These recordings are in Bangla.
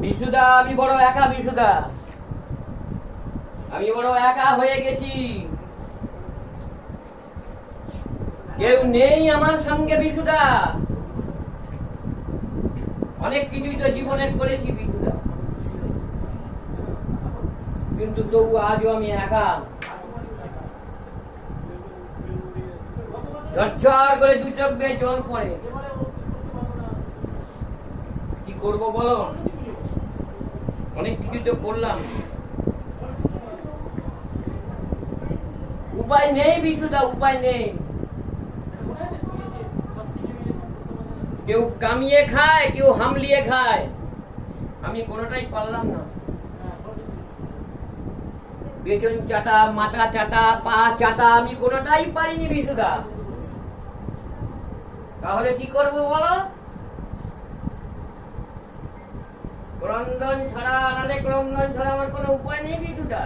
বিশুদা, আমি বড় একা বিশুদা, আমি বড় একা হয়ে গেছি। কেউ নেই আমার সঙ্গে বিশুদা। অনেক কিছুই তো জীবনে করেছি বিশুদা, কিন্তু তবু আজও আমি একা। ঝরঝর করে দু চোখ বেয়ে জল পড়ে। কি করবো বলো? অনেক কিছু তো করলাম, উপায় নেই বিশুদা, উপায় নেই। কেউ কামিয়ে খায়, কেউ হামলিয়ে খায়, আমি কোনোটাই পারলাম না। পেছন চাটা, মাথা চাটা, পা চাটা, আমি কোনোটাই পারিনি বিশুদা। তাহলে কি করবো বলো? ক্রন্দন ছাড়া, আলাদা ক্রন্দন ছাড়া আমার কোনো উপায় নেই বিশুদা।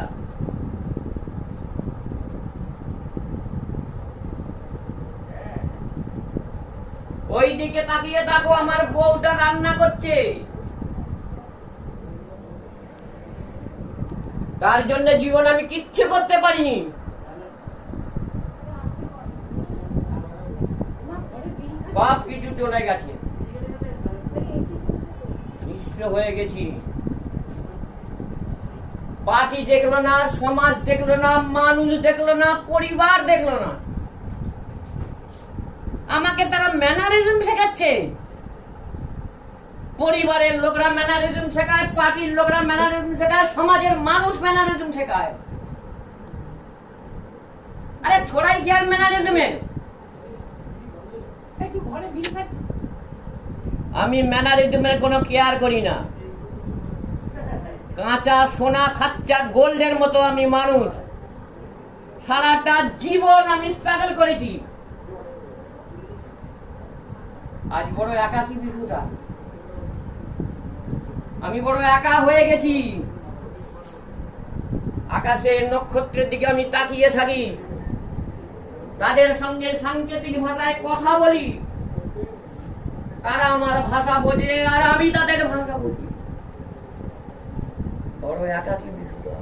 ওই দিকে তাকিয়ে দেখো, আমার বউটা রান্না করছে। তার জন্য জীবন আমি কিচ্ছু করতে পারিনি। সব কিছু চলে গেছে, নিঃস্ব হয়ে গেছি। পার্টি দেখলো না, সমাজ দেখলো না, মানুষ দেখলো না, পরিবার দেখলো না। আমাকে তারা ম্যানারিজম শেখাচ্ছে। পরিবারের লোকরা ম্যানারিজম শেখায়, পার্টির লোকরা ম্যানারিজম শেখায়, সমাজের মানুষ ম্যানারিজম শেখায়। আরে ছোড়াই কি আর ম্যানারিজমের? আমি ম্যানারিজমের কোনো কেয়ার করি না। কাঁচা সোনা খাচ্চা গোল্ডের মতো আমি মানুষ। সারাটা জীবন আমি স্ট্রাগল করেছি। আজ বড় একাকী বিশুদা, আমি বড় একা হয়ে গেছি। আকাশের নক্ষত্রের দিকে আমি তাকিয়ে থাকি, তাদের সঙ্গে সাংকেতিক ভাষায় কথা বলি। তারা আমার ভাষা বোঝে আর আমি তাদের ভাষা বুঝি। বড় একাকী বিশুদা।